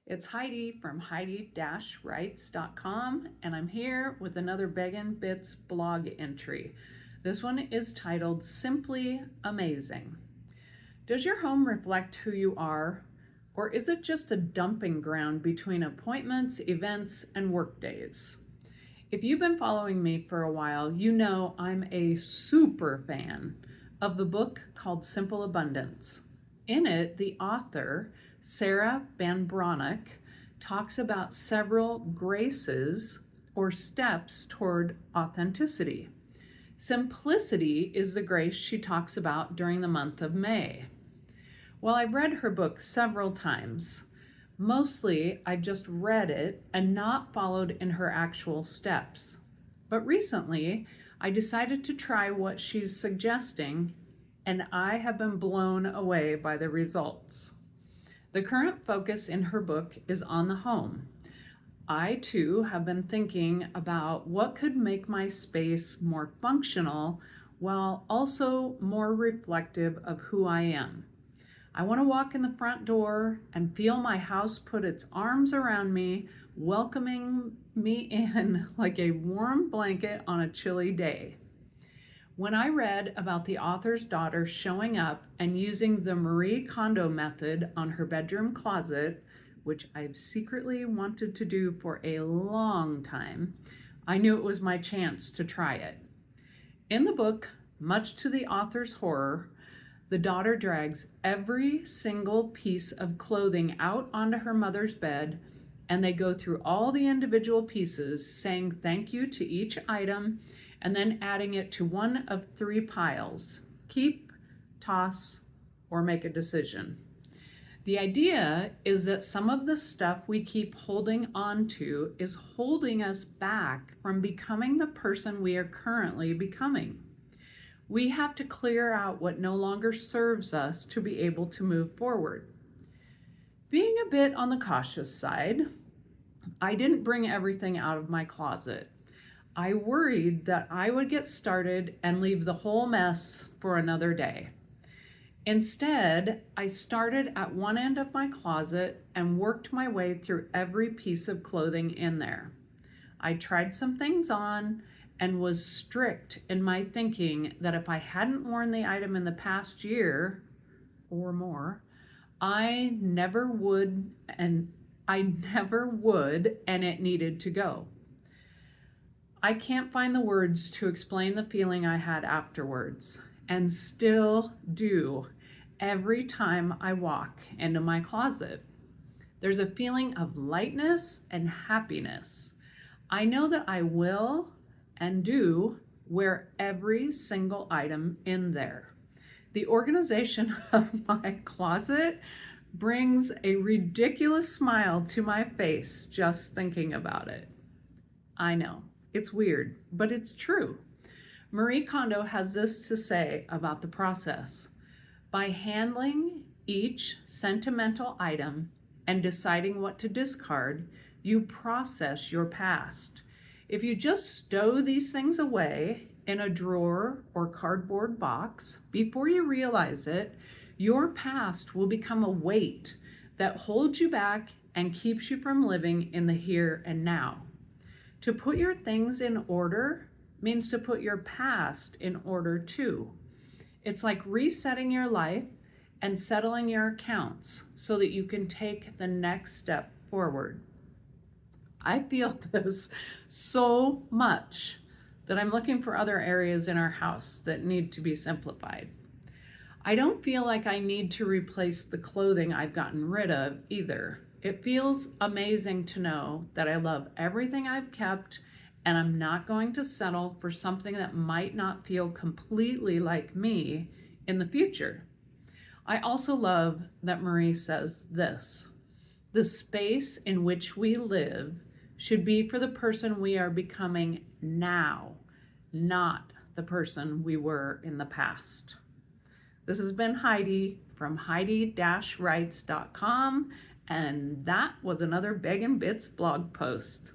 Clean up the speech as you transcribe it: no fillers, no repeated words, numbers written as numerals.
It's Heidi from Heidi-Writes.com, and I'm here with another Beggin' Bits blog entry. This one is titled Simply Amazing. Does your home reflect who you are, or is it just a dumping ground between appointments, events, and work days? If you've been following me for a while, you know I'm a super fan of the book called Simple Abundance. In it, the author, Sarah Van Bronick, talks about several graces or steps toward authenticity. Simplicity is the grace she talks about during the month of May. Well, I've read her book several times. Mostly, I've just read it and not followed in her actual steps. But recently, I decided to try what she's suggesting, and I have been blown away by the results. The current focus in her book is on the home. I too have been thinking about what could make my space more functional while also more reflective of who I am. I want to walk in the front door and feel my house put its arms around me, welcoming me in like a warm blanket on a chilly day. When I read about the author's daughter showing up and using the Marie Kondo method on her bedroom closet, which I've secretly wanted to do for a long time, I knew it was my chance to try it. In the book, much to the author's horror, the daughter drags every single piece of clothing out onto her mother's bed, and they go through all the individual pieces, saying thank you to each item, and then adding it to one of three piles: keep, toss, or make a decision. The idea is that some of the stuff we keep holding on to is holding us back from becoming the person we are currently becoming. We have to clear out what no longer serves us to be able to move forward. Being a bit on the cautious side, I didn't bring everything out of my closet. I worried that I would get started and leave the whole mess for another day. Instead, I started at one end of my closet and worked my way through every piece of clothing in there. I tried some things on and was strict in my thinking that if I hadn't worn the item in the past year or more, I never would, and it needed to go. I can't find the words to explain the feeling I had afterwards, and still do every time I walk into my closet. There's a feeling of lightness and happiness. I know that I will and do wear every single item in there. The organization of my closet brings a ridiculous smile to my face just thinking about it. I know, it's weird, but it's true. Marie Kondo has this to say about the process. By handling each sentimental item and deciding what to discard, you process your past. If you just stow these things away in a drawer or cardboard box, before you realize it, your past will become a weight that holds you back and keeps you from living in the here and now. To put your things in order means to put your past in order too. It's like resetting your life and settling your accounts so that you can take the next step forward. I feel this so much that I'm looking for other areas in our house that need to be simplified. I don't feel like I need to replace the clothing I've gotten rid of either. It feels amazing to know that I love everything I've kept, and I'm not going to settle for something that might not feel completely like me in the future. I also love that Marie says this: the space in which we live should be for the person we are becoming now, not the person we were in the past. This has been Heidi from Heidi-Writes.com, and that was another Beggin' Bits blog post.